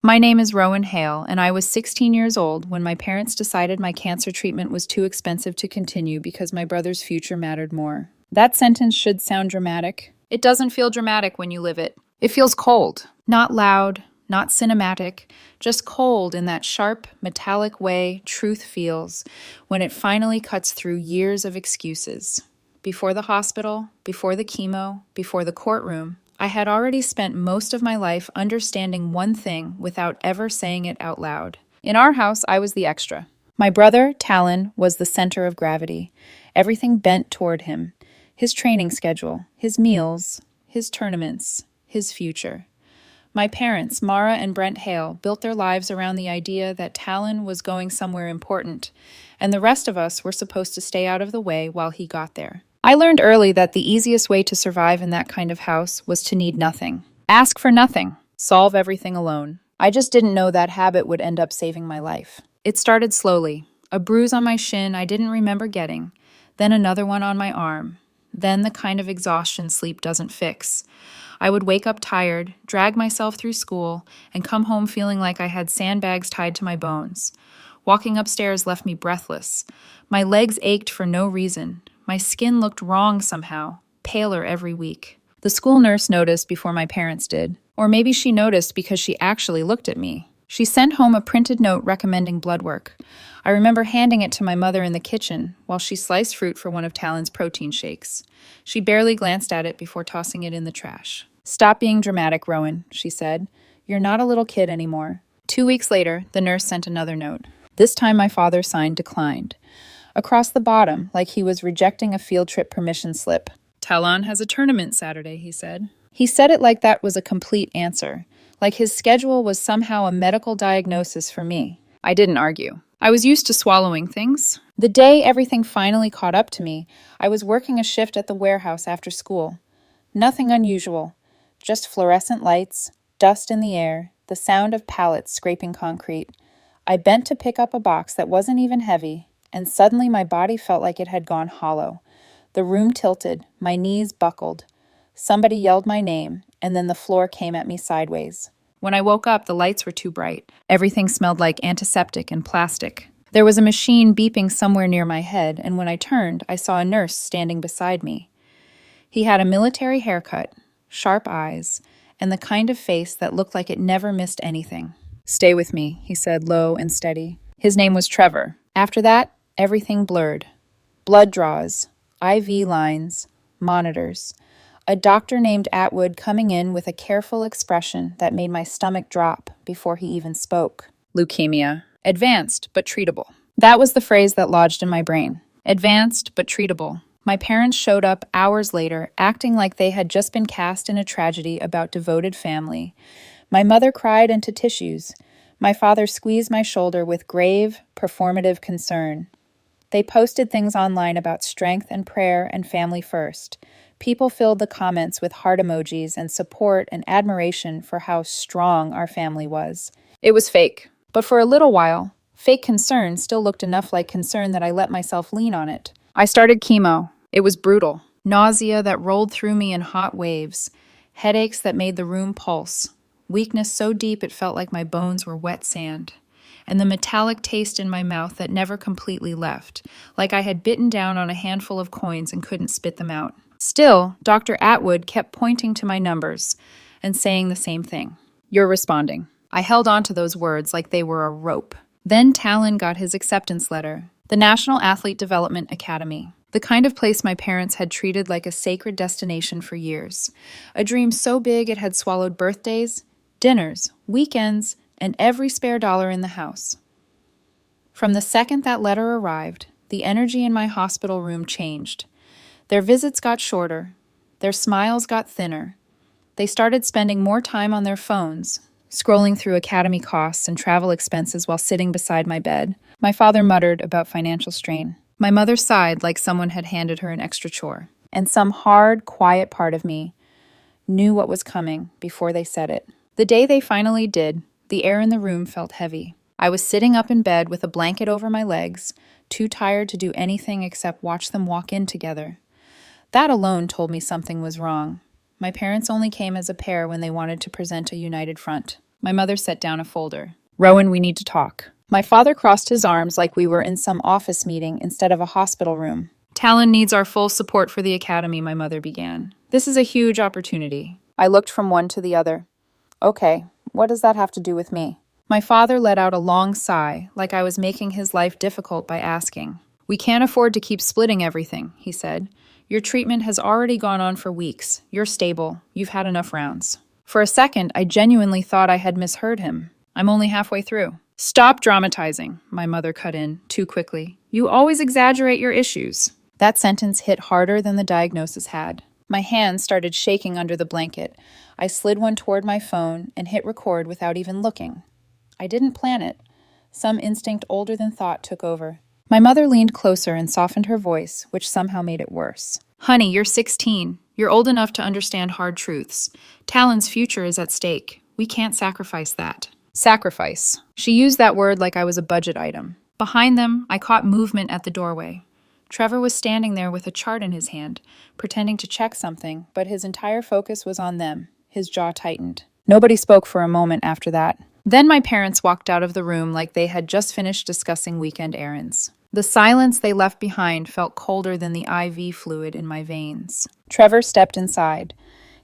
My name is Rowan Hale, and I was 16 years old when my parents decided my cancer treatment was too expensive to continue because my brother's future mattered more. That sentence should sound dramatic. It doesn't feel dramatic when you live it. It feels cold. Not loud, not cinematic, just cold in that sharp, metallic way truth feels when it finally cuts through years of excuses. Before the hospital, before the chemo, before the courtroom, I had already spent most of my life understanding one thing without ever saying it out loud. In our house, I was the extra. My brother, Talon, was the center of gravity. Everything bent toward him. His training schedule, his meals, his tournaments, his future. My parents, Mara and Brent Hale, built their lives around the idea that Talon was going somewhere important, and the rest of us were supposed to stay out of the way while he got there. I learned early that the easiest way to survive in that kind of house was to need nothing. Ask for nothing. Solve everything alone. I just didn't know that habit would end up saving my life. It started slowly. A bruise on my shin I didn't remember getting, then another one on my arm, then the kind of exhaustion sleep doesn't fix. I would wake up tired, drag myself through school, and come home feeling like I had sandbags tied to my bones. Walking upstairs left me breathless. My legs ached for no reason. My skin looked wrong somehow, paler every week. The school nurse noticed before my parents did. Or maybe she noticed because she actually looked at me. She sent home a printed note recommending blood work. I remember handing it to my mother in the kitchen while she sliced fruit for one of Talon's protein shakes. She barely glanced at it before tossing it in the trash. "Stop being dramatic, Rowan," she said. "You're not a little kid anymore." 2 weeks later, the nurse sent another note. This time my father signed declined. Across the bottom, like he was rejecting a field trip permission slip. "Talon has a tournament Saturday," he said. He said it like that was a complete answer, like his schedule was somehow a medical diagnosis for me. I didn't argue. I was used to swallowing things. The day everything finally caught up to me, I was working a shift at the warehouse after school. Nothing unusual, just fluorescent lights, dust in the air, the sound of pallets scraping concrete. I bent to pick up a box that wasn't even heavy, and suddenly my body felt like it had gone hollow. The room tilted, my knees buckled. Somebody yelled my name, and then the floor came at me sideways. When I woke up, the lights were too bright. Everything smelled like antiseptic and plastic. There was a machine beeping somewhere near my head, and when I turned, I saw a nurse standing beside me. He had a military haircut, sharp eyes, and the kind of face that looked like it never missed anything. "Stay with me," he said, low and steady. His name was Trevor. After that, everything blurred. Blood draws, IV lines, monitors. A doctor named Atwood coming in with a careful expression that made my stomach drop before he even spoke. "Leukemia. Advanced, but treatable." That was the phrase that lodged in my brain. Advanced, but treatable. My parents showed up hours later, acting like they had just been cast in a tragedy about devoted family. My mother cried into tissues. My father squeezed my shoulder with grave, performative concern. They posted things online about strength and prayer and family first. People filled the comments with heart emojis and support and admiration for how strong our family was. It was fake, but for a little while, fake concern still looked enough like concern that I let myself lean on it. I started chemo. It was brutal. Nausea that rolled through me in hot waves. Headaches that made the room pulse. Weakness so deep it felt like my bones were wet sand. And the metallic taste in my mouth that never completely left, like I had bitten down on a handful of coins and couldn't spit them out. Still, Dr. Atwood kept pointing to my numbers and saying the same thing. "You're responding." I held on to those words like they were a rope. Then Talon got his acceptance letter. The National Athlete Development Academy. The kind of place my parents had treated like a sacred destination for years. A dream so big it had swallowed birthdays, dinners, weekends, and every spare dollar in the house. From the second that letter arrived, the energy in my hospital room changed. Their visits got shorter. Their smiles got thinner. They started spending more time on their phones, scrolling through academy costs and travel expenses while sitting beside my bed. My father muttered about financial strain. My mother sighed like someone had handed her an extra chore. And some hard, quiet part of me knew what was coming before they said it. The day they finally did, the air in the room felt heavy. I was sitting up in bed with a blanket over my legs, too tired to do anything except watch them walk in together. That alone told me something was wrong. My parents only came as a pair when they wanted to present a united front. My mother set down a folder. Rowan, we need to talk. My father crossed his arms like we were in some office meeting instead of a hospital room. Talon needs our full support for the academy, my mother began. This is a huge opportunity. I looked from one to the other. Okay, what does that have to do with me? My father let out a long sigh, like I was making his life difficult by asking. We can't afford to keep splitting everything, he said. Your treatment has already gone on for weeks. You're stable. You've had enough rounds. For a second, I genuinely thought I had misheard him. I'm only halfway through. Stop dramatizing, my mother cut in, too quickly. You always exaggerate your issues. That sentence hit harder than the diagnosis had. My hands started shaking under the blanket. I slid one toward my phone and hit record without even looking. I didn't plan it. Some instinct older than thought took over. My mother leaned closer and softened her voice, which somehow made it worse. Honey, you're 16. You're old enough to understand hard truths. Talon's future is at stake. We can't sacrifice that. Sacrifice. She used that word like I was a budget item. Behind them, I caught movement at the doorway. Trevor was standing there with a chart in his hand, pretending to check something, but his entire focus was on them. His jaw tightened. Nobody spoke for a moment after that. Then my parents walked out of the room like they had just finished discussing weekend errands. The silence they left behind felt colder than the IV fluid in my veins. Trevor stepped inside.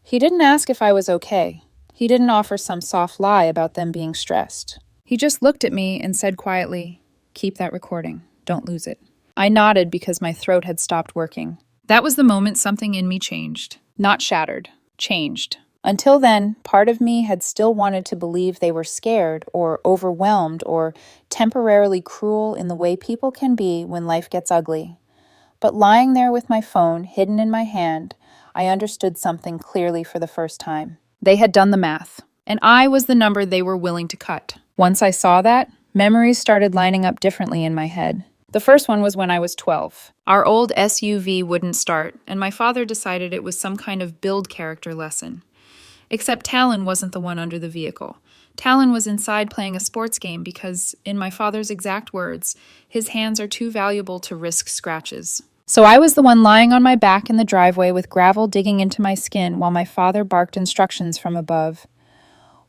He didn't ask if I was okay. He didn't offer some soft lie about them being stressed. He just looked at me and said quietly, "Keep that recording. Don't lose it." I nodded because my throat had stopped working. That was the moment something in me changed. Not shattered. Changed. Until then, part of me had still wanted to believe they were scared or overwhelmed or temporarily cruel in the way people can be when life gets ugly. But lying there with my phone hidden in my hand, I understood something clearly for the first time. They had done the math, and I was the number they were willing to cut. Once I saw that, memories started lining up differently in my head. The first one was when I was 12. Our old SUV wouldn't start, and my father decided it was some kind of build character lesson. Except Talon wasn't the one under the vehicle. Talon was inside playing a sports game because, in my father's exact words, his hands are too valuable to risk scratches. So I was the one lying on my back in the driveway with gravel digging into my skin while my father barked instructions from above.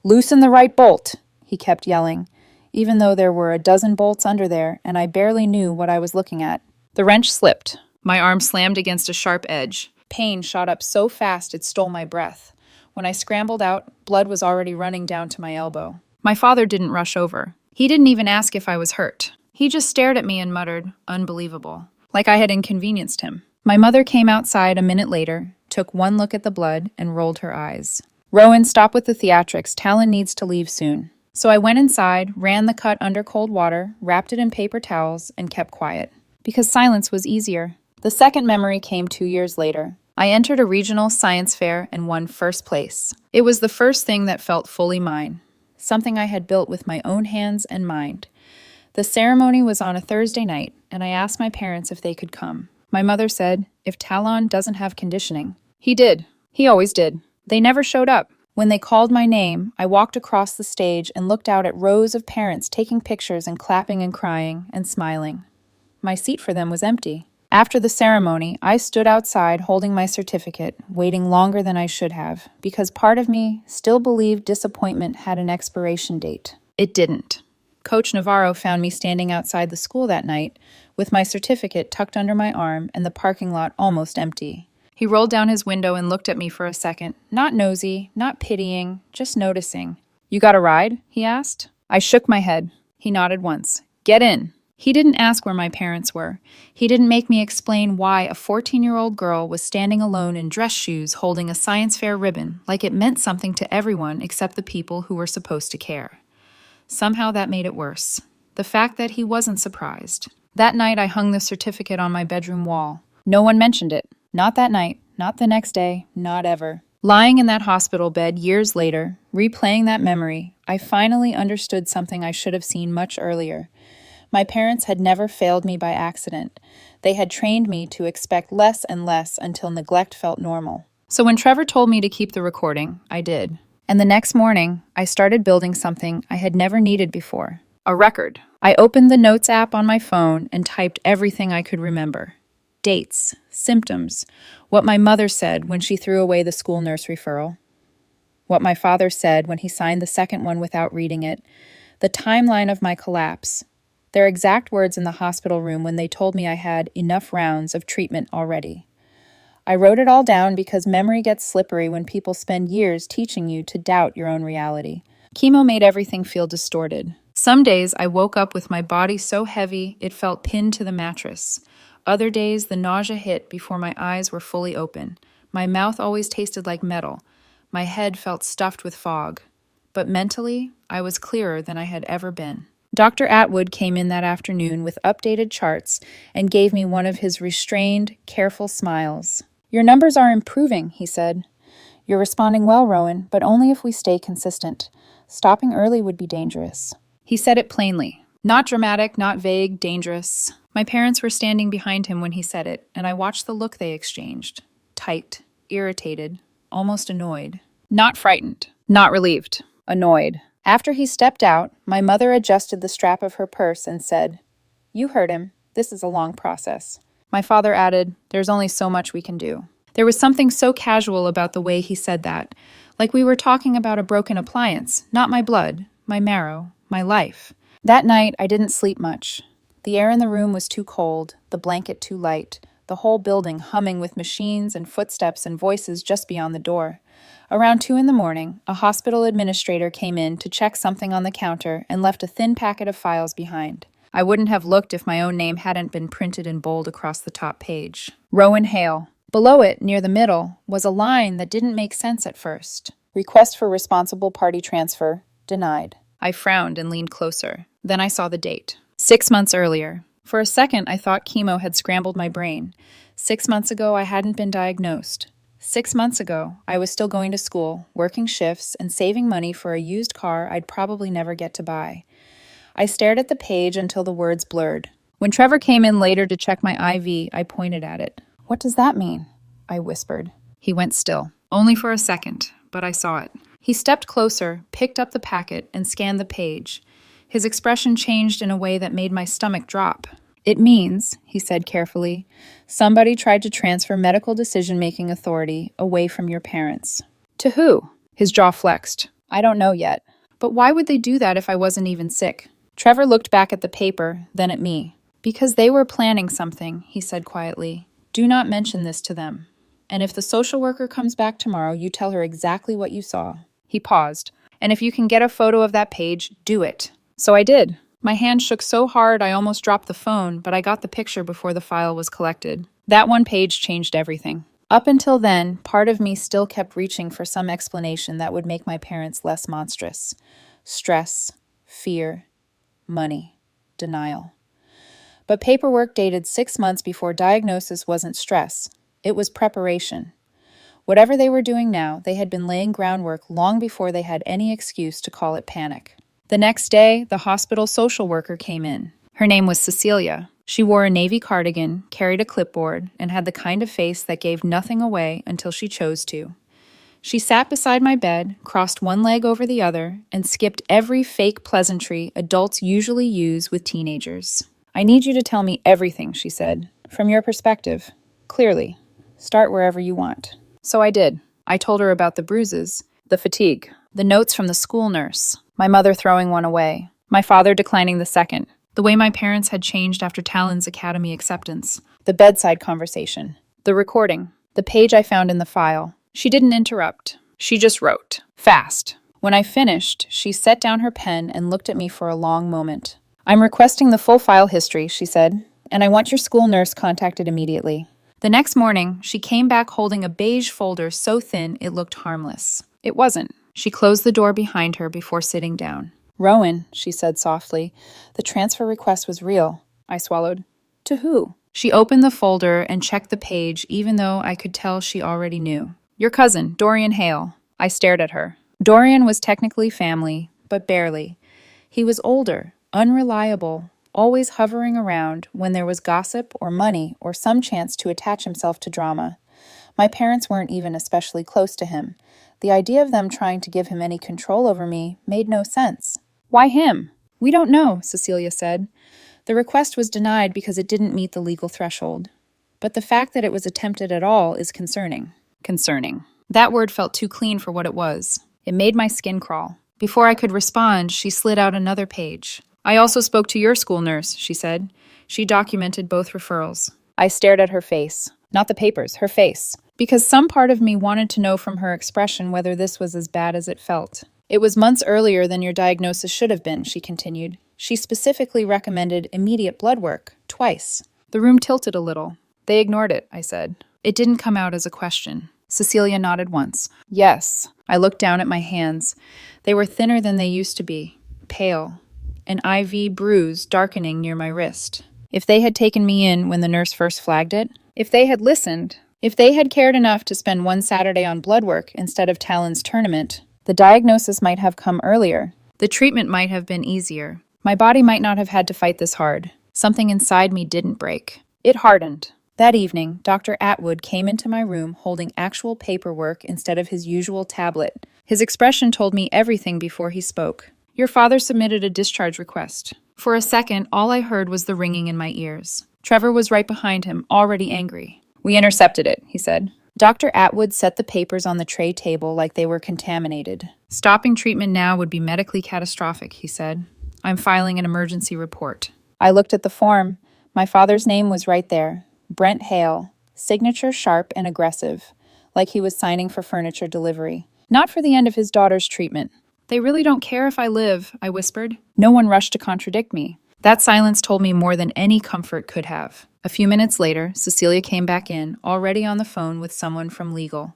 "Loosen the right bolt," he kept yelling, even though there were a dozen bolts under there and I barely knew what I was looking at. The wrench slipped. My arm slammed against a sharp edge. Pain shot up so fast it stole my breath. When I scrambled out, blood was already running down to my elbow. My father didn't rush over. He didn't even ask if I was hurt. He just stared at me and muttered, "Unbelievable," like I had inconvenienced him. My mother came outside a minute later, took one look at the blood, and rolled her eyes. "Rowan, stop with the theatrics. Talon needs to leave soon." So I went inside, ran the cut under cold water, wrapped it in paper towels, and kept quiet. Because silence was easier. The second memory came 2 years later. I entered a regional science fair and won first place. It was the first thing that felt fully mine, something I had built with my own hands and mind. The ceremony was on a Thursday night, and I asked my parents if they could come. My mother said, "If Talon doesn't have conditioning." He did. He always did. They never showed up. When they called my name, I walked across the stage and looked out at rows of parents taking pictures and clapping and crying and smiling. My seat for them was empty. After the ceremony, I stood outside holding my certificate, waiting longer than I should have, because part of me still believed disappointment had an expiration date. It didn't. Coach Navarro found me standing outside the school that night, with my certificate tucked under my arm and the parking lot almost empty. He rolled down his window and looked at me for a second, not nosy, not pitying, just noticing. "You got a ride?" he asked. I shook my head. He nodded once. "Get in." He didn't ask where my parents were. He didn't make me explain why a 14-year-old girl was standing alone in dress shoes holding a science fair ribbon like it meant something to everyone except the people who were supposed to care. Somehow that made it worse. The fact that he wasn't surprised. That night I hung the certificate on my bedroom wall. No one mentioned it. Not that night, not the next day, not ever. Lying in that hospital bed years later, replaying that memory, I finally understood something I should have seen much earlier. My parents had never failed me by accident. They had trained me to expect less and less until neglect felt normal. So when Trevor told me to keep the recording, I did. And the next morning, I started building something I had never needed before. A record. I opened the Notes app on my phone and typed everything I could remember. Dates, symptoms, what my mother said when she threw away the school nurse referral. what my father said when he signed the second one without reading it, the timeline of my collapse, their exact words in the hospital room when they told me I had enough rounds of treatment already. I wrote it all down because memory gets slippery when people spend years teaching you to doubt your own reality. Chemo made everything feel distorted. Some days I woke up with my body so heavy it felt pinned to the mattress. Other days the nausea hit before my eyes were fully open. My mouth always tasted like metal. My head felt stuffed with fog. But mentally, I was clearer than I had ever been. Dr. Atwood came in that afternoon with updated charts and gave me one of his restrained, careful smiles. "Your numbers are improving," he said. "You're responding well, Rowan, but only if we stay consistent. Stopping early would be dangerous." He said it plainly. Not dramatic, not vague, dangerous. My parents were standing behind him when he said it, and I watched the look they exchanged. Tight, irritated, almost annoyed. Not frightened, not relieved, annoyed. After he stepped out, my mother adjusted the strap of her purse and said, "You heard him. This is a long process." My father added, "There's only so much we can do." There was something so casual about the way he said that, like we were talking about a broken appliance, not my blood, my marrow, my life. That night, I didn't sleep much. The air in the room was too cold, the blanket too light, the whole building humming with machines and footsteps and voices just beyond the door. Around 2 a.m, a hospital administrator came in to check something on the counter and left a thin packet of files behind. I wouldn't have looked if my own name hadn't been printed in bold across the top page. Rowan Hale. Below it, near the middle, was a line that didn't make sense at first. Request for responsible party transfer, denied. I frowned and leaned closer. Then I saw the date. 6 months earlier. For a second, I thought chemo had scrambled my brain. 6 months ago, I hadn't been diagnosed. 6 months ago, I was still going to school, working shifts, and saving money for a used car I'd probably never get to buy. I stared at the page until the words blurred. When Trevor came in later to check my IV, I pointed at it. "What does that mean?" I whispered. He went still. Only for a second, but I saw it. He stepped closer, picked up the packet, and scanned the page. His expression changed in a way that made my stomach drop. "It means," he said carefully, "somebody tried to transfer medical decision-making authority away from your parents." "To who?" His jaw flexed. "I don't know yet. But why would they do that if I wasn't even sick?" Trevor looked back at the paper, then at me. "Because they were planning something," he said quietly. "Do not mention this to them. And if the social worker comes back tomorrow, you tell her exactly what you saw." He paused. "And if you can get a photo of that page, do it." So I did. My hand shook so hard I almost dropped the phone, but I got the picture before the file was collected. That one page changed everything. Up until then, part of me still kept reaching for some explanation that would make my parents less monstrous. Stress, fear, money, denial. But paperwork dated 6 months before diagnosis wasn't stress. It was preparation. Whatever they were doing now, they had been laying groundwork long before they had any excuse to call it panic. The next day, the hospital social worker came in. Her name was Cecilia. She wore a navy cardigan, carried a clipboard, and had the kind of face that gave nothing away until she chose to. She sat beside my bed, crossed one leg over the other, and skipped every fake pleasantry adults usually use with teenagers. "I need you to tell me everything," she said, "from your perspective. Clearly. Start wherever you want." So I did. I told her about the bruises, the fatigue, the notes from the school nurse, my mother throwing one away, my father declining the second, the way my parents had changed after Talon's academy acceptance, the bedside conversation, the recording, the page I found in the file. She didn't interrupt. She just wrote. Fast. When I finished, she set down her pen and looked at me for a long moment. "I'm requesting the full file history," she said, "and I want your school nurse contacted immediately." The next morning, she came back holding a beige folder so thin it looked harmless. It wasn't. She closed the door behind her before sitting down. "Rowan," she said softly, "the transfer request was real." I swallowed. "To who?" She opened the folder and checked the page even though I could tell she already knew. "Your cousin, Dorian Hale." I stared at her. Dorian was technically family, but barely. He was older, unreliable, always hovering around when there was gossip or money or some chance to attach himself to drama. My parents weren't even especially close to him. The idea of them trying to give him any control over me made no sense. "Why him?" "We don't know," Cecilia said. "The request was denied because it didn't meet the legal threshold. But the fact that it was attempted at all is concerning." Concerning. That word felt too clean for what it was. It made my skin crawl. Before I could respond, she slid out another page. I also spoke to your school nurse, she said. She documented both referrals. I stared at her face. Not the papers, her face. Because some part of me wanted to know from her expression whether this was as bad as it felt. It was months earlier than your diagnosis should have been, she continued. She specifically recommended immediate blood work, twice. The room tilted a little. They ignored it, I said. It didn't come out as a question. Cecilia nodded once. Yes. I looked down at my hands. They were thinner than they used to be. Pale. An IV bruise darkening near my wrist. If they had taken me in when the nurse first flagged it, if they had listened, if they had cared enough to spend one Saturday on blood work instead of Talon's tournament, the diagnosis might have come earlier. The treatment might have been easier. My body might not have had to fight this hard. Something inside me didn't break. It hardened. That evening, Dr. Atwood came into my room holding actual paperwork instead of his usual tablet. His expression told me everything before he spoke. Your father submitted a discharge request. For a second, all I heard was the ringing in my ears. Trevor was right behind him, already angry. We intercepted it, he said. Dr. Atwood set the papers on the tray table like they were contaminated. Stopping treatment now would be medically catastrophic, he said. I'm filing an emergency report. I looked at the form. My father's name was right there. Brent Hale. Signature sharp and aggressive, like he was signing for furniture delivery. Not for the end of his daughter's treatment. They really don't care if I live, I whispered. No one rushed to contradict me. That silence told me more than any comfort could have. A few minutes later, Cecilia came back in, already on the phone with someone from legal.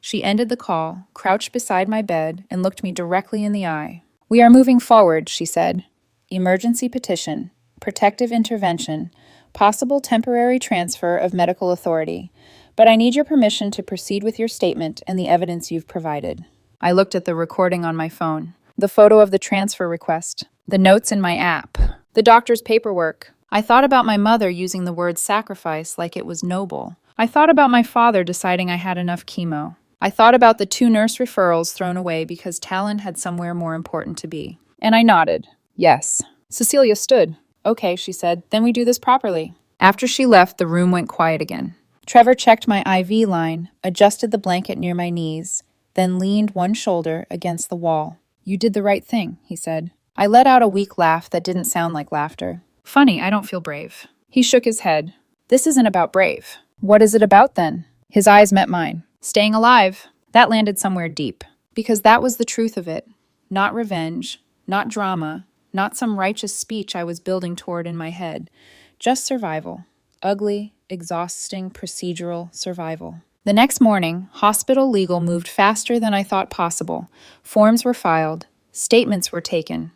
She ended the call, crouched beside my bed, and looked me directly in the eye. We are moving forward, she said. Emergency petition, protective intervention, possible temporary transfer of medical authority. But I need your permission to proceed with your statement and the evidence you've provided. I looked at the recording on my phone, the photo of the transfer request, the notes in my app, the doctor's paperwork. I thought about my mother using the word sacrifice like it was noble. I thought about my father deciding I had enough chemo. I thought about the 2 nurse referrals thrown away because Talon had somewhere more important to be. And I nodded. Yes. Cecilia stood. Okay, she said, then we do this properly. After she left, the room went quiet again. Trevor checked my IV line, adjusted the blanket near my knees, then leaned one shoulder against the wall. You did the right thing, he said. I let out a weak laugh that didn't sound like laughter. Funny, I don't feel brave. He shook his head. This isn't about brave. What is it about then? His eyes met mine. Staying alive. That landed somewhere deep. Because that was the truth of it. Not revenge, not drama, not some righteous speech I was building toward in my head. Just survival. Ugly, exhausting, procedural survival. The next morning, hospital legal moved faster than I thought possible. Forms were filed. Statements were taken.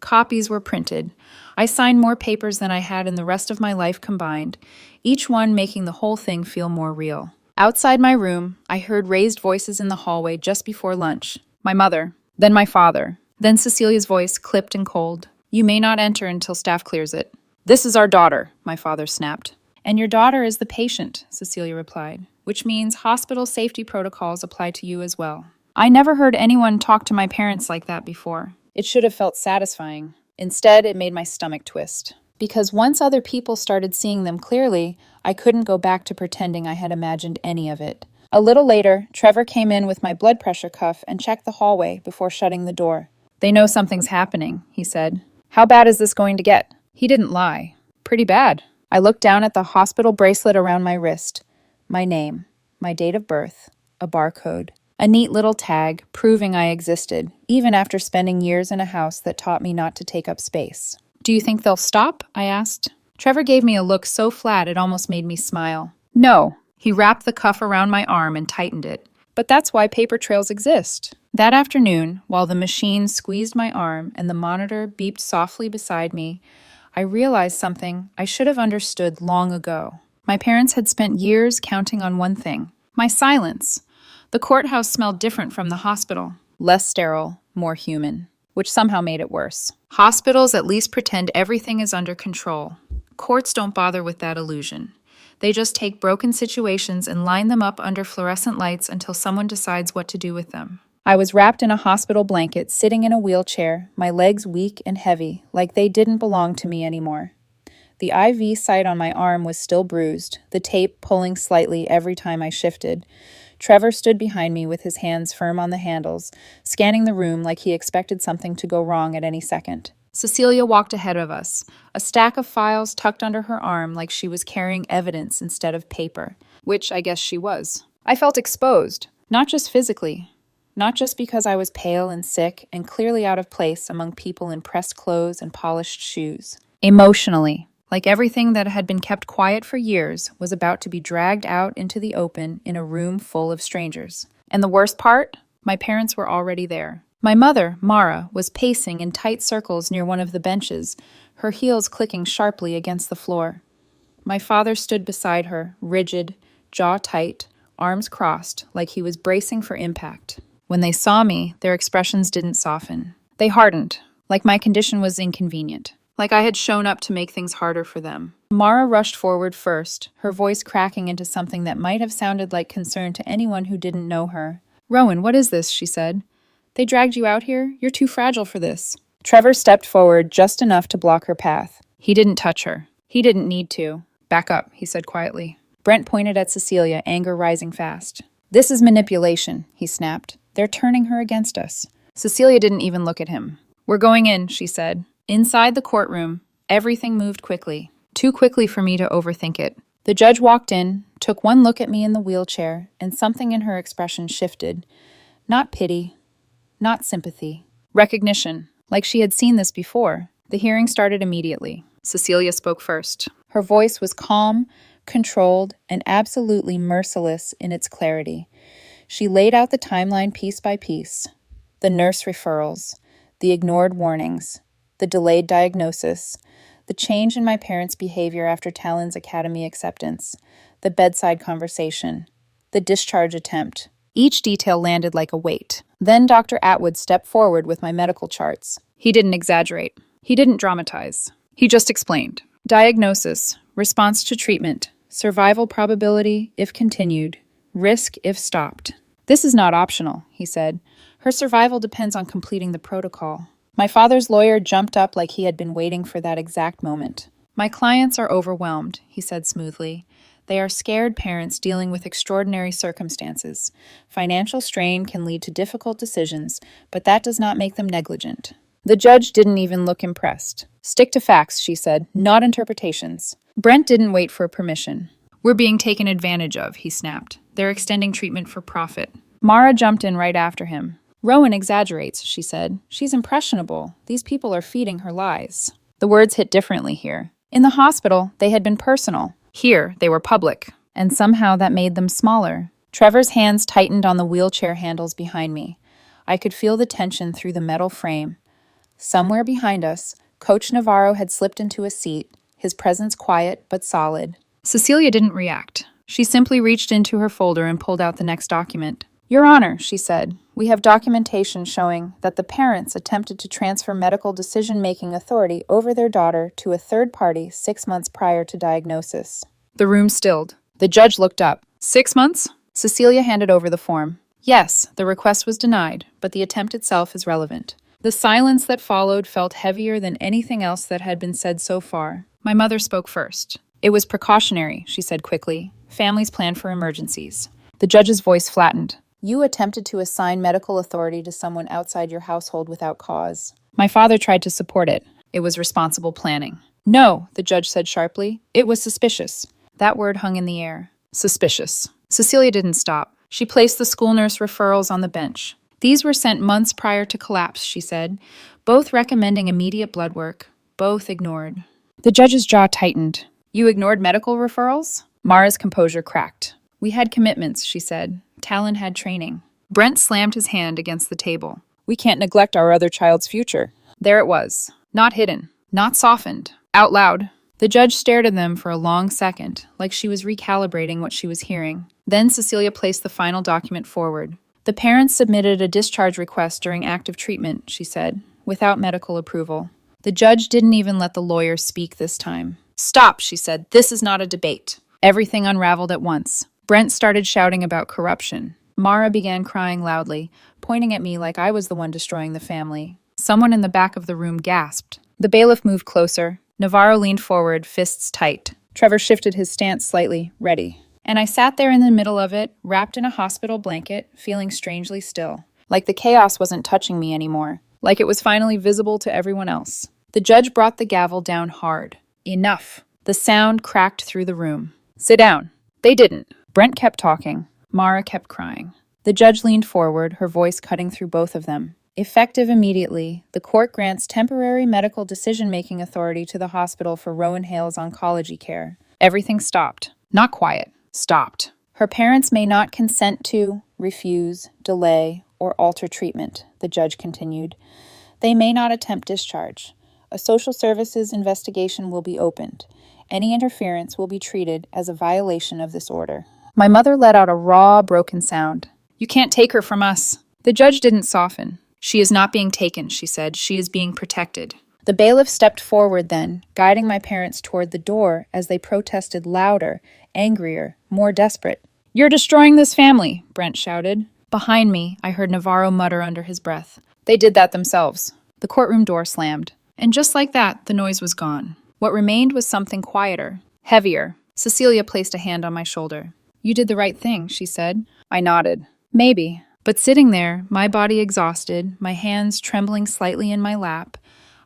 Copies were printed. I signed more papers than I had in the rest of my life combined, each one making the whole thing feel more real. Outside my room, I heard raised voices in the hallway just before lunch. My mother, then my father, then Cecilia's voice, clipped and cold. You may not enter until staff clears it. This is our daughter, my father snapped. And your daughter is the patient, Cecilia replied, which means hospital safety protocols apply to you as well. I never heard anyone talk to my parents like that before. It should have felt satisfying. Instead, it made my stomach twist. Because once other people started seeing them clearly, I couldn't go back to pretending I had imagined any of it. A little later, Trevor came in with my blood pressure cuff and checked the hallway before shutting the door. They know something's happening, he said. How bad is this going to get? He didn't lie. Pretty bad. I looked down at the hospital bracelet around my wrist. My name, my date of birth, a barcode. A neat little tag proving I existed, even after spending years in a house that taught me not to take up space. Do you think they'll stop? I asked. Trevor gave me a look so flat it almost made me smile. No. He wrapped the cuff around my arm and tightened it. But that's why paper trails exist. That afternoon, while the machine squeezed my arm and the monitor beeped softly beside me, I realized something I should have understood long ago. My parents had spent years counting on one thing, my silence. The courthouse smelled different from the hospital. Less sterile, more human, which somehow made it worse. Hospitals at least pretend everything is under control. Courts don't bother with that illusion. They just take broken situations and line them up under fluorescent lights until someone decides what to do with them. I was wrapped in a hospital blanket, sitting in a wheelchair, my legs weak and heavy, like they didn't belong to me anymore. The IV site on my arm was still bruised, the tape pulling slightly every time I shifted. Trevor stood behind me with his hands firm on the handles, scanning the room like he expected something to go wrong at any second. Cecilia walked ahead of us, a stack of files tucked under her arm like she was carrying evidence instead of paper, which I guess she was. I felt exposed, not just physically, not just because I was pale and sick and clearly out of place among people in pressed clothes and polished shoes. Emotionally, like everything that had been kept quiet for years was about to be dragged out into the open in a room full of strangers. And the worst part? My parents were already there. My mother, Mara, was pacing in tight circles near one of the benches, her heels clicking sharply against the floor. My father stood beside her, rigid, jaw tight, arms crossed, like he was bracing for impact. When they saw me, their expressions didn't soften. They hardened, like my condition was inconvenient, like I had shown up to make things harder for them. Mara rushed forward first, her voice cracking into something that might have sounded like concern to anyone who didn't know her. "Rowan, what is this?" she said. "They dragged you out here? You're too fragile for this." Trevor stepped forward just enough to block her path. He didn't touch her. He didn't need to. "Back up," he said quietly. Brent pointed at Cecilia, anger rising fast. "This is manipulation," he snapped. "They're turning her against us." Cecilia didn't even look at him. "We're going in," she said. Inside the courtroom, everything moved quickly. Too quickly for me to overthink it. The judge walked in, took one look at me in the wheelchair, and something in her expression shifted. Not pity, not sympathy. Recognition, like she had seen this before. The hearing started immediately. Cecilia spoke first. Her voice was calm, controlled, and absolutely merciless in its clarity. She laid out the timeline piece by piece. The nurse referrals, the ignored warnings, the delayed diagnosis, the change in my parents' behavior after Talon's academy acceptance, the bedside conversation, the discharge attempt. Each detail landed like a weight. Then Dr. Atwood stepped forward with my medical charts. He didn't exaggerate. He didn't dramatize. He just explained. Diagnosis, response to treatment, survival probability if continued, risk if stopped. "This is not optional," he said. "Her survival depends on completing the protocol." My father's lawyer jumped up like he had been waiting for that exact moment. "My clients are overwhelmed," he said smoothly. "They are scared parents dealing with extraordinary circumstances. Financial strain can lead to difficult decisions, but that does not make them negligent." The judge didn't even look impressed. "Stick to facts," she said, "not interpretations." Brent didn't wait for permission. "We're being taken advantage of," he snapped. "They're extending treatment for profit." Mara jumped in right after him. "Rowan exaggerates," she said. "She's impressionable. These people are feeding her lies." The words hit differently here. In the hospital, they had been personal. Here, they were public. And somehow that made them smaller. Trevor's hands tightened on the wheelchair handles behind me. I could feel the tension through the metal frame. Somewhere behind us, Coach Navarro had slipped into a seat, his presence quiet but solid. Cecilia didn't react. She simply reached into her folder and pulled out the next document. "Your Honor," she said, "we have documentation showing that the parents attempted to transfer medical decision-making authority over their daughter to a third party 6 months prior to diagnosis." The room stilled. The judge looked up. "6 months?" Cecilia handed over the form. "Yes, the request was denied, but the attempt itself is relevant." The silence that followed felt heavier than anything else that had been said so far. My mother spoke first. "It was precautionary," she said quickly. "Families plan for emergencies." The judge's voice flattened. "You attempted to assign medical authority to someone outside your household without cause." My father tried to support it. "It was responsible planning." "No," the judge said sharply. "It was suspicious." That word hung in the air. Suspicious. Cecilia didn't stop. She placed the school nurse referrals on the bench. "These were sent months prior to collapse," she said, "both recommending immediate blood work, both ignored." The judge's jaw tightened. "You ignored medical referrals?" Mara's composure cracked. "We had commitments," she said. "Talon had training." Brent slammed his hand against the table. "We can't neglect our other child's future." There it was. Not hidden. Not softened. Out loud. The judge stared at them for a long second, like she was recalibrating what she was hearing. Then Cecilia placed the final document forward. "The parents submitted a discharge request during active treatment," she said, "without medical approval." The judge didn't even let the lawyer speak this time. "Stop," she said. "This is not a debate." Everything unraveled at once. Brent started shouting about corruption. Mara began crying loudly, pointing at me like I was the one destroying the family. Someone in the back of the room gasped. The bailiff moved closer. Navarro leaned forward, fists tight. Trevor shifted his stance slightly, ready. And I sat there in the middle of it, wrapped in a hospital blanket, feeling strangely still. Like the chaos wasn't touching me anymore. Like it was finally visible to everyone else. The judge brought the gavel down hard. Enough. The sound cracked through the room. Sit down. They didn't. Brent kept talking. Mara kept crying. The judge leaned forward, her voice cutting through both of them. Effective immediately, the court grants temporary medical decision-making authority to the hospital for Rowan Hale's oncology care. Everything stopped. Not quiet. Stopped. Her parents may not consent to, refuse, delay, or alter treatment, the judge continued. They may not attempt discharge. A social services investigation will be opened. Any interference will be treated as a violation of this order. My mother let out a raw, broken sound. You can't take her from us. The judge didn't soften. She is not being taken, she said. She is being protected. The bailiff stepped forward then, guiding my parents toward the door as they protested louder, angrier, more desperate. You're destroying this family, Brent shouted. Behind me, I heard Navarro mutter under his breath. They did that themselves. The courtroom door slammed. And just like that, the noise was gone. What remained was something quieter, heavier. Cecilia placed a hand on my shoulder. You did the right thing, she said. I nodded. Maybe. But sitting there, my body exhausted, my hands trembling slightly in my lap,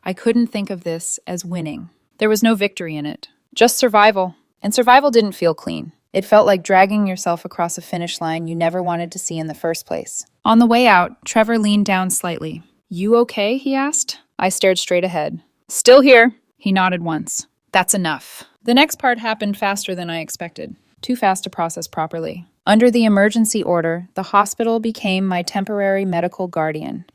I couldn't think of this as winning. There was no victory in it. Just survival. And survival didn't feel clean. It felt like dragging yourself across a finish line you never wanted to see in the first place. On the way out, Trevor leaned down slightly. You okay? He asked. I stared straight ahead. Still here. He nodded once. That's enough. The next part happened faster than I expected. Too fast to process properly. Under the emergency order, the hospital became my temporary medical guardian.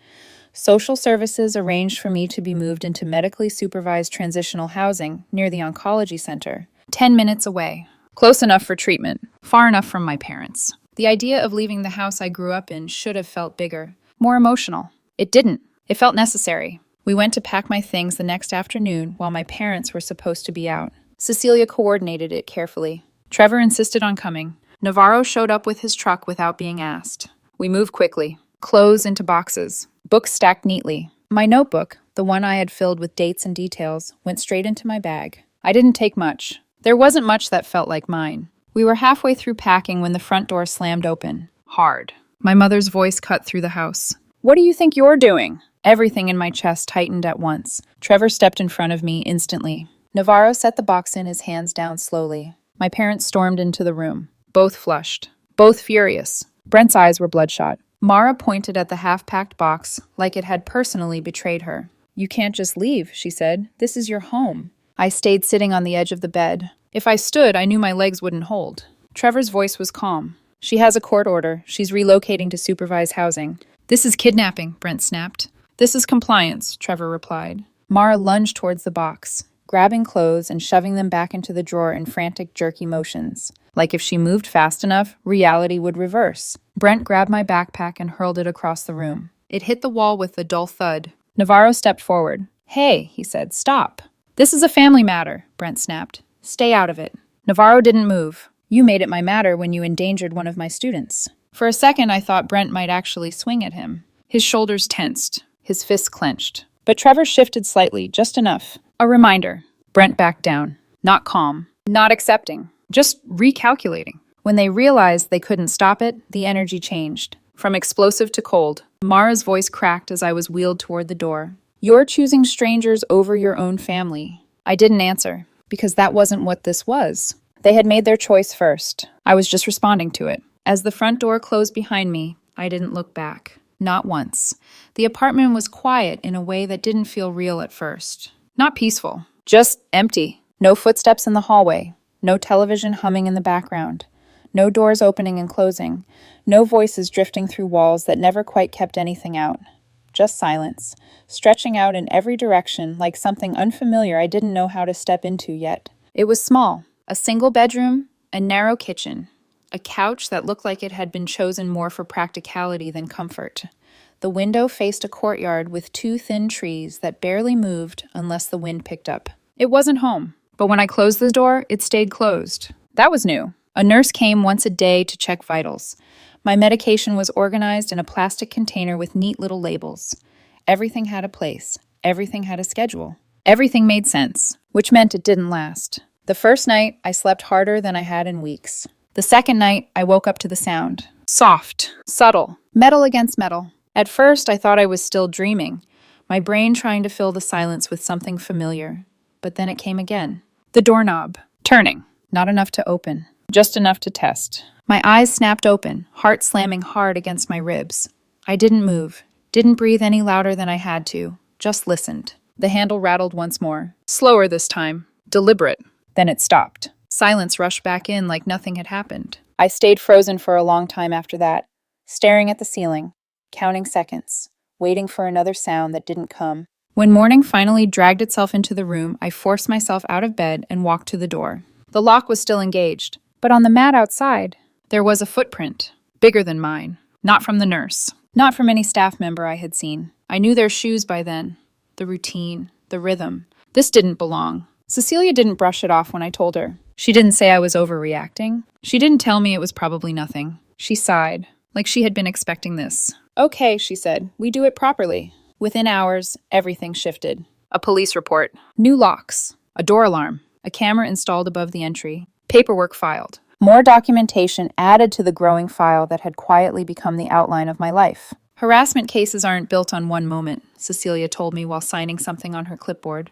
Social services arranged for me to be moved into medically supervised transitional housing near the oncology center, 10 minutes away. Close enough for treatment, far enough from my parents. The idea of leaving the house I grew up in should have felt bigger, more emotional. It didn't. It felt necessary. We went to pack my things the next afternoon while my parents were supposed to be out. Cecilia coordinated it carefully. Trevor insisted on coming. Navarro showed up with his truck without being asked. We moved quickly. Clothes into boxes. Books stacked neatly. My notebook, the one I had filled with dates and details, went straight into my bag. I didn't take much. There wasn't much that felt like mine. We were halfway through packing when the front door slammed open. Hard. My mother's voice cut through the house. What do you think you're doing? Everything in my chest tightened at once. Trevor stepped in front of me instantly. Navarro set the box in, his hands down slowly. My parents stormed into the room. Both flushed. Both furious. Brent's eyes were bloodshot. Mara pointed at the half-packed box like it had personally betrayed her. You can't just leave, she said. This is your home. I stayed sitting on the edge of the bed. If I stood, I knew my legs wouldn't hold. Trevor's voice was calm. She has a court order. She's relocating to supervised housing. This is kidnapping, Brent snapped. This is compliance, Trevor replied. Mara lunged towards the box, grabbing clothes and shoving them back into the drawer in frantic, jerky motions. Like if she moved fast enough, reality would reverse. Brent grabbed my backpack and hurled it across the room. It hit the wall with a dull thud. Navarro stepped forward. Hey, he said, stop. This is a family matter, Brent snapped. Stay out of it. Navarro didn't move. You made it my matter when you endangered one of my students. For a second, I thought Brent might actually swing at him. His shoulders tensed, his fists clenched. But Trevor shifted slightly, just enough. A reminder. Brent backed down. Not calm. Not accepting. Just recalculating. When they realized they couldn't stop it, the energy changed. From explosive to cold. Mara's voice cracked as I was wheeled toward the door. You're choosing strangers over your own family. I didn't answer, because that wasn't what this was. They had made their choice first. I was just responding to it. As the front door closed behind me, I didn't look back. Not once. The apartment was quiet in a way that didn't feel real at first. Not peaceful. Just empty. No footsteps in the hallway. No television humming in the background. No doors opening and closing. No voices drifting through walls that never quite kept anything out. Just silence, stretching out in every direction like something unfamiliar I didn't know how to step into yet. It was small. A single bedroom, a narrow kitchen, a couch that looked like it had been chosen more for practicality than comfort. The window faced a courtyard with two thin trees that barely moved unless the wind picked up. It wasn't home, but when I closed the door, it stayed closed. That was new. A nurse came once a day to check vitals. My medication was organized in a plastic container with neat little labels. Everything had a place. Everything had a schedule. Everything made sense, which meant it didn't last. The first night, I slept harder than I had in weeks. The second night, I woke up to the sound. Soft, subtle, metal against metal. At first, I thought I was still dreaming, my brain trying to fill the silence with something familiar. But then it came again. The doorknob. Turning. Not enough to open. Just enough to test. My eyes snapped open, heart slamming hard against my ribs. I didn't move. Didn't breathe any louder than I had to. Just listened. The handle rattled once more. Slower this time. Deliberate. Then it stopped. Silence rushed back in like nothing had happened. I stayed frozen for a long time after that, staring at the ceiling, counting seconds, waiting for another sound that didn't come. When morning finally dragged itself into the room, I forced myself out of bed and walked to the door. The lock was still engaged, but on the mat outside, there was a footprint, bigger than mine. Not from the nurse, not from any staff member I had seen. I knew their shoes by then, the routine, the rhythm. This didn't belong. Cecilia didn't brush it off when I told her. She didn't say I was overreacting. She didn't tell me it was probably nothing. She sighed, like she had been expecting this. Okay, she said, we do it properly. Within hours, everything shifted. A police report, new locks, a door alarm, a camera installed above the entry, paperwork filed. More documentation added to the growing file that had quietly become the outline of my life. Harassment cases aren't built on one moment, Cecilia told me while signing something on her clipboard.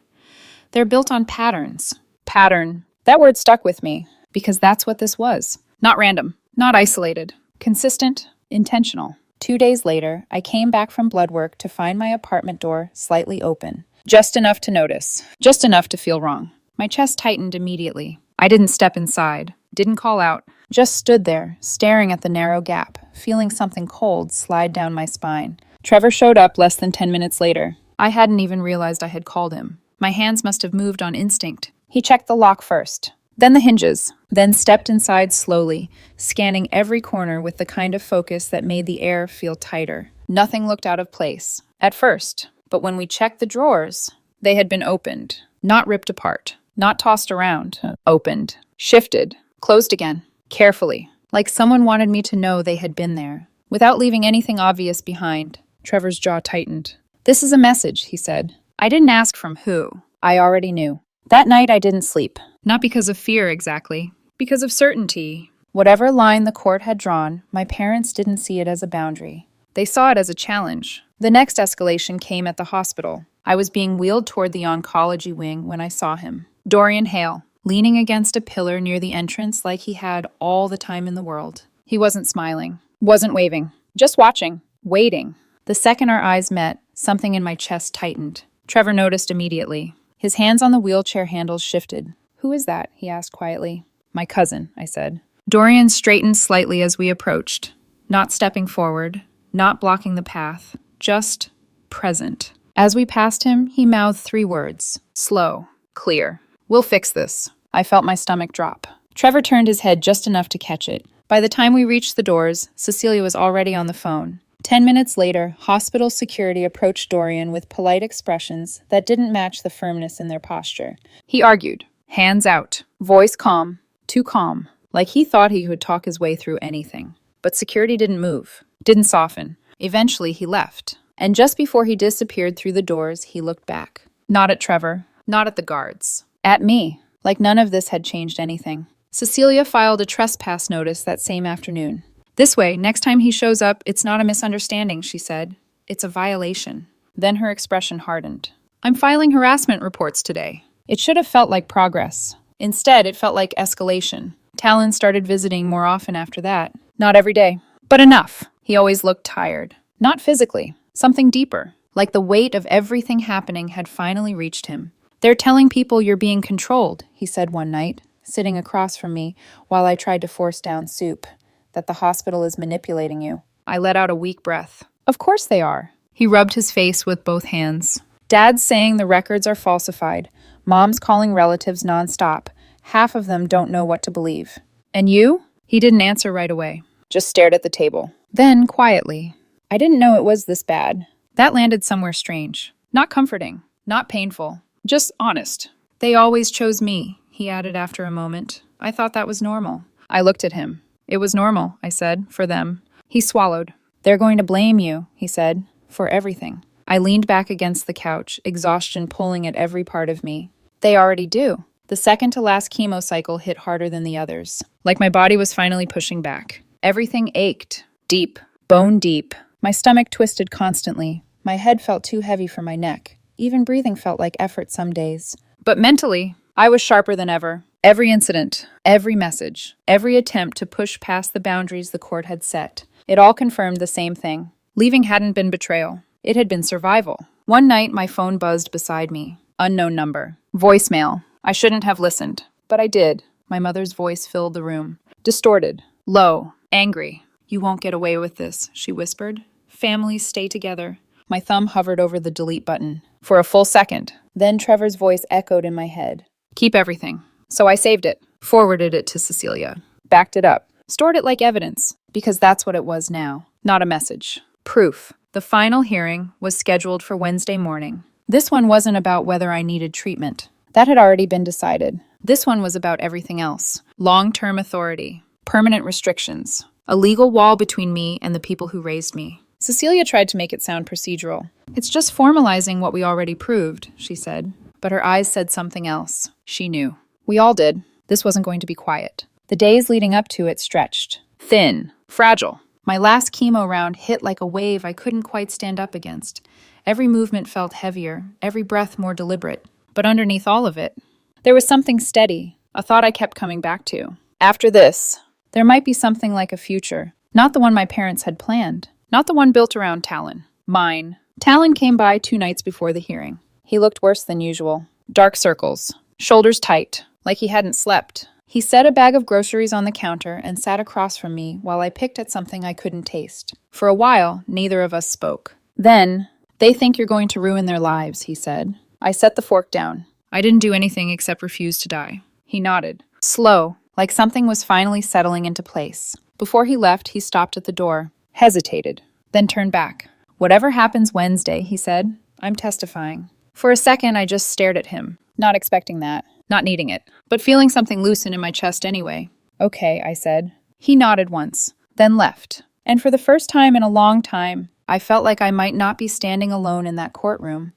They're built on patterns. Pattern. That word stuck with me, because that's what this was. Not random, not isolated. Consistent, intentional. 2 days later, I came back from blood work to find my apartment door slightly open. Just enough to notice. Just enough to feel wrong. My chest tightened immediately. I didn't step inside. Didn't call out. Just stood there, staring at the narrow gap, feeling something cold slide down my spine. Trevor showed up less than 10 minutes later. I hadn't even realized I had called him. My hands must have moved on instinct. He checked the lock first, then the hinges, then stepped inside slowly, scanning every corner with the kind of focus that made the air feel tighter. Nothing looked out of place, at first, but when we checked the drawers, they had been opened, not ripped apart, not tossed around, opened, shifted, closed again, carefully, like someone wanted me to know they had been there, without leaving anything obvious behind. Trevor's jaw tightened. This is a message, he said. I didn't ask from who. I already knew. That night I didn't sleep. Not because of fear exactly, because of certainty. Whatever line the court had drawn, my parents didn't see it as a boundary. They saw it as a challenge. The next escalation came at the hospital. I was being wheeled toward the oncology wing when I saw him. Dorian Hale, leaning against a pillar near the entrance like he had all the time in the world. He wasn't smiling, wasn't waving, just watching, waiting. The second our eyes met, something in my chest tightened. Trevor noticed immediately. His hands on the wheelchair handles shifted. Who is that? He asked quietly. My cousin, I said. Dorian straightened slightly as we approached, not stepping forward, not blocking the path, just present. As we passed him, he mouthed 3 words. Slow, clear. We'll fix this. I felt my stomach drop. Trevor turned his head just enough to catch it. By the time we reached the doors, Cecilia was already on the phone. 10 minutes later, hospital security approached Dorian with polite expressions that didn't match the firmness in their posture. He argued, hands out, voice calm, too calm, like he thought he could talk his way through anything. But security didn't move, didn't soften. Eventually, he left. And just before he disappeared through the doors, he looked back. Not at Trevor, not at the guards. At me, like none of this had changed anything. Cecilia filed a trespass notice that same afternoon. This way, next time he shows up, it's not a misunderstanding, she said. It's a violation. Then her expression hardened. I'm filing harassment reports today. It should have felt like progress. Instead, it felt like escalation. Talon started visiting more often after that. Not every day, but enough. He always looked tired. Not physically, something deeper. Like the weight of everything happening had finally reached him. They're telling people you're being controlled, he said one night, sitting across from me while I tried to force down soup. That the hospital is manipulating you. I let out a weak breath. Of course they are. He rubbed his face with both hands. Dad's saying the records are falsified. Mom's calling relatives nonstop. Half of them don't know what to believe. And you? He didn't answer right away. Just stared at the table. Then, quietly, I didn't know it was this bad. That landed somewhere strange. Not comforting. Not painful. Just honest. They always chose me, he added after a moment. I thought that was normal. I looked at him. It was normal, I said, for them. He swallowed. They're going to blame you, he said, for everything. I leaned back against the couch, exhaustion pulling at every part of me. They already do. The second to last chemo cycle hit harder than the others, like my body was finally pushing back. Everything ached, deep, bone deep. My stomach twisted constantly. My head felt too heavy for my neck. Even breathing felt like effort some days. But mentally, I was sharper than ever. Every incident, every message, every attempt to push past the boundaries the court had set, it all confirmed the same thing. Leaving hadn't been betrayal. It had been survival. One night, my phone buzzed beside me. Unknown number. Voicemail. I shouldn't have listened, but I did. My mother's voice filled the room. Distorted. Low. Angry. "You won't get away with this," she whispered. "Families stay together." My thumb hovered over the delete button. For a full second. Then Trevor's voice echoed in my head. "Keep everything." So I saved it, forwarded it to Cecilia, backed it up, stored it like evidence, because that's what it was now. Not a message. Proof. The final hearing was scheduled for Wednesday morning. This one wasn't about whether I needed treatment. That had already been decided. This one was about everything else. Long-term authority. Permanent restrictions. A legal wall between me and the people who raised me. Cecilia tried to make it sound procedural. "It's just formalizing what we already proved," she said. But her eyes said something else. She knew. We all did. This wasn't going to be quiet. The days leading up to it stretched. Thin. Fragile. My last chemo round hit like a wave I couldn't quite stand up against. Every movement felt heavier, every breath more deliberate. But underneath all of it, there was something steady, a thought I kept coming back to. After this, there might be something like a future. Not the one my parents had planned. Not the one built around Talon. Mine. Talon came by 2 nights before the hearing. He looked worse than usual. Dark circles. Shoulders tight, like he hadn't slept. He set a bag of groceries on the counter and sat across from me while I picked at something I couldn't taste. For a while, neither of us spoke. Then, "They think you're going to ruin their lives," he said. I set the fork down. "I didn't do anything except refuse to die." He nodded. Slow, like something was finally settling into place. Before he left, he stopped at the door, hesitated, then turned back. "Whatever happens Wednesday," he said, "I'm testifying." For a second, I just stared at him, not expecting that, not needing it, but feeling something loosen in my chest anyway. "Okay," I said. He nodded once, then left. And for the first time in a long time, I felt like I might not be standing alone in that courtroom.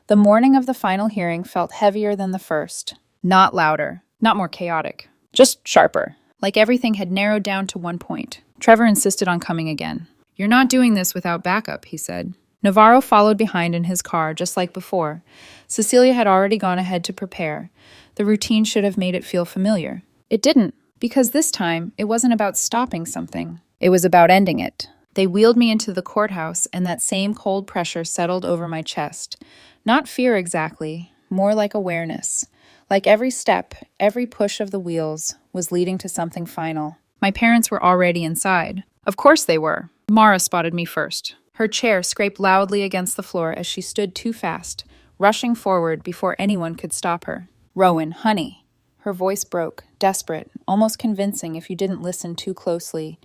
The morning of the final hearing felt heavier than the first. Not louder, not more chaotic, just sharper, like everything had narrowed down to one point. Trevor insisted on coming again. "You're not doing this without backup," he said. Navarro followed behind in his car, just like before. Cecilia had already gone ahead to prepare. The routine should have made it feel familiar. It didn't, because this time, it wasn't about stopping something. It was about ending it. They wheeled me into the courthouse, and that same cold pressure settled over my chest. Not fear exactly, more like awareness. Like every step, every push of the wheels was leading to something final. My parents were already inside. Of course they were. Mara spotted me first. Her chair scraped loudly against the floor as she stood too fast, rushing forward before anyone could stop her. "Rowan, honey." Her voice broke, desperate, almost convincing if you didn't listen too closely.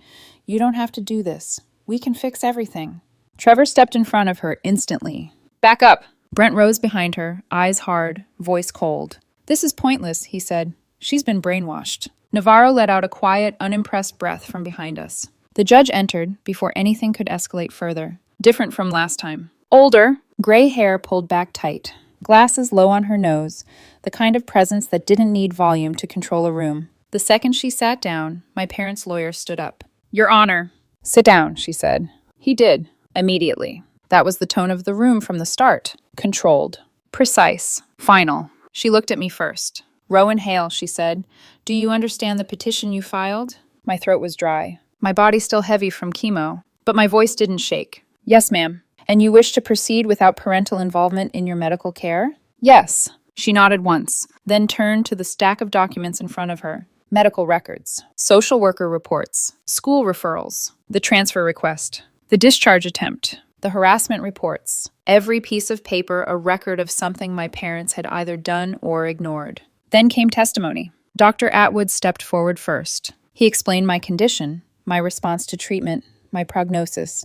"You don't have to do this. We can fix everything." Trevor stepped in front of her instantly. "Back up." Brent rose behind her, eyes hard, voice cold. "This is pointless," he said. "She's been brainwashed." Navarro let out a quiet, unimpressed breath from behind us. The judge entered before anything could escalate further. Different from last time. Older, gray hair pulled back tight, glasses low on her nose, the kind of presence that didn't need volume to control a room. The second she sat down, my parents' lawyer stood up. "Your Honor." "Sit down," she said. He did, immediately. That was the tone of the room from the start. Controlled. Precise. Final. She looked at me first. "Rowan Hale," she said. "Do you understand the petition you filed?" My throat was dry. My body still heavy from chemo, but my voice didn't shake. "Yes, ma'am." "And you wish to proceed without parental involvement in your medical care?" "Yes." She nodded once, then turned to the stack of documents in front of her. Medical records, social worker reports, school referrals, the transfer request, the discharge attempt, the harassment reports. Every piece of paper a record of something my parents had either done or ignored. Then came testimony. Dr. Atwood stepped forward first. He explained my condition, my response to treatment, my prognosis.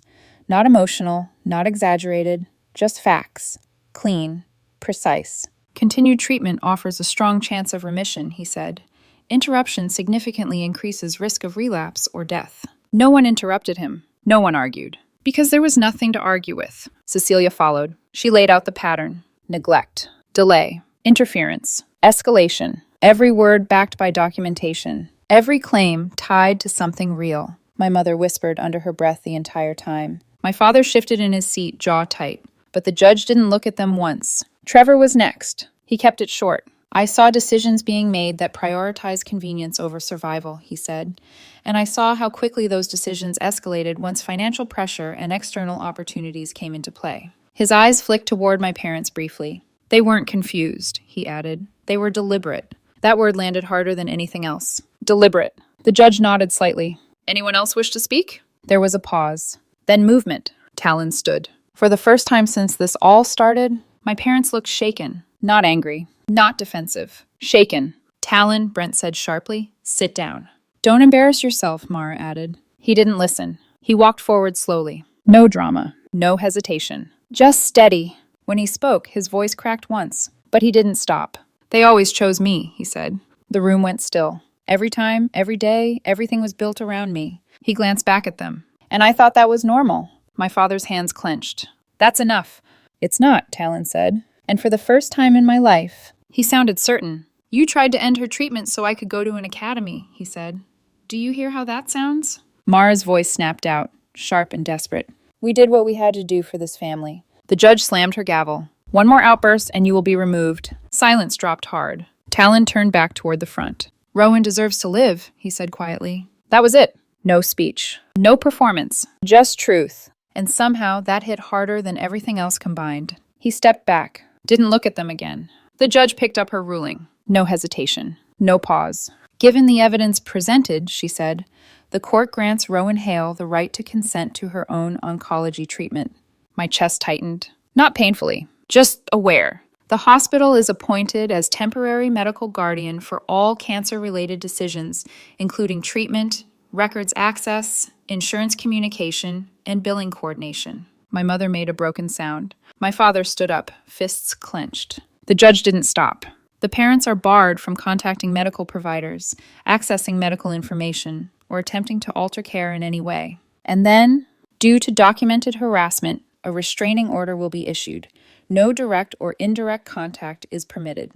Not emotional, not exaggerated, just facts. Clean, precise. "Continued treatment offers a strong chance of remission," he said. "Interruption significantly increases risk of relapse or death." No one interrupted him. No one argued. Because there was nothing to argue with. Cecilia followed. She laid out the pattern. Neglect. Delay. Interference. Escalation. Every word backed by documentation. Every claim tied to something real. My mother whispered under her breath the entire time. My father shifted in his seat, jaw tight. But the judge didn't look at them once. Trevor was next. He kept it short. I saw decisions being made that prioritized convenience over survival, he said. And I saw how quickly those decisions escalated once financial pressure and external opportunities came into play. His eyes flicked toward my parents briefly. They weren't confused, he added. They were deliberate. That word landed harder than anything else. Deliberate. The judge nodded slightly. Anyone else wish to speak? There was a pause. Then movement. Talon stood. For the first time since this all started, my parents looked shaken. Not angry. Not defensive. Shaken. Talon, Brent said sharply. Sit down. Don't embarrass yourself, Mara added. He didn't listen. He walked forward slowly. No drama. No hesitation. Just steady. When he spoke, his voice cracked once. But he didn't stop. They always chose me, he said. The room went still. Every time, every day, everything was built around me. He glanced back at them. And I thought that was normal. My father's hands clenched. That's enough. It's not, Talon said. And for the first time in my life, he sounded certain. You tried to end her treatment so I could go to an academy, he said. Do you hear how that sounds? Mara's voice snapped out, sharp and desperate. We did what we had to do for this family. The judge slammed her gavel. One more outburst and you will be removed. Silence dropped hard. Talon turned back toward the front. Rowan deserves to live, he said quietly. That was it. No speech. No performance. Just truth. And somehow that hit harder than everything else combined. He stepped back. Didn't look at them again. The judge picked up her ruling. No hesitation. No pause. Given the evidence presented, she said, the court grants Rowan Hale the right to consent to her own oncology treatment. My chest tightened. Not painfully. Just aware. The hospital is appointed as temporary medical guardian for all cancer-related decisions, including treatment, records access, insurance communication, and billing coordination. My mother made a broken sound. My father stood up, fists clenched. The judge didn't stop. The parents are barred from contacting medical providers, accessing medical information, or attempting to alter care in any way. And then, due to documented harassment, a restraining order will be issued. No direct or indirect contact is permitted.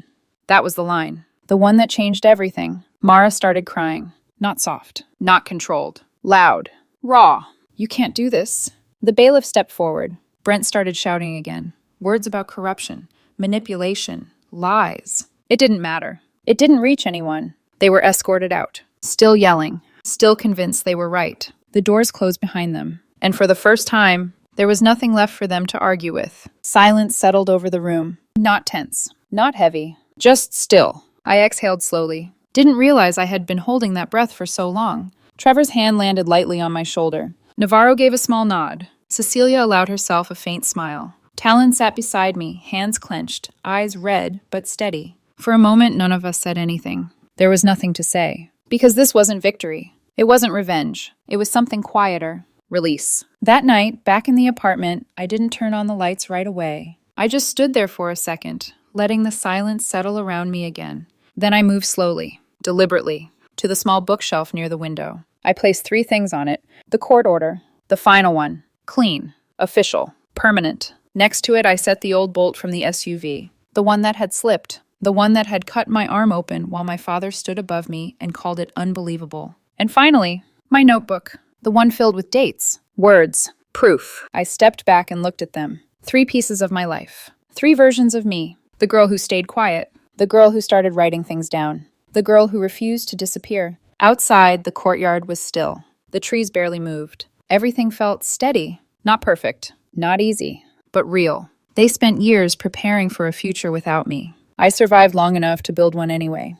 That was the line. The one that changed everything. Mara started crying. Not soft. Not controlled. Loud. Raw. You can't do this. The bailiff stepped forward. Brent started shouting again. Words about corruption, manipulation, lies. It didn't matter. It didn't reach anyone. They were escorted out. Still yelling. Still convinced they were right. The doors closed behind them. And for the first time, there was nothing left for them to argue with. Silence settled over the room. Not tense. Not heavy. Just still. I exhaled slowly. Didn't realize I had been holding that breath for so long. Trevor's hand landed lightly on my shoulder. Navarro gave a small nod. Cecilia allowed herself a faint smile. Talon sat beside me, hands clenched, eyes red but steady. For a moment, none of us said anything. There was nothing to say. Because this wasn't victory. It wasn't revenge. It was something quieter. Release. That night, back in the apartment, I didn't turn on the lights right away. I just stood there for a second, letting the silence settle around me again. Then I moved slowly, deliberately, to the small bookshelf near the window. I placed 3 things on it. The court order. The final one. Clean. Official. Permanent. Next to it, I set the old bolt from the SUV. The one that had slipped. The one that had cut my arm open while my father stood above me and called it unbelievable. And finally, my notebook. The one filled with dates. Words. Proof. I stepped back and looked at them. 3 pieces of my life. 3 versions of me. The girl who stayed quiet. The girl who started writing things down. The girl who refused to disappear. Outside, the courtyard was still. The trees barely moved. Everything felt steady. Not perfect. Not easy. But real. They spent years preparing for a future without me. I survived long enough to build one anyway.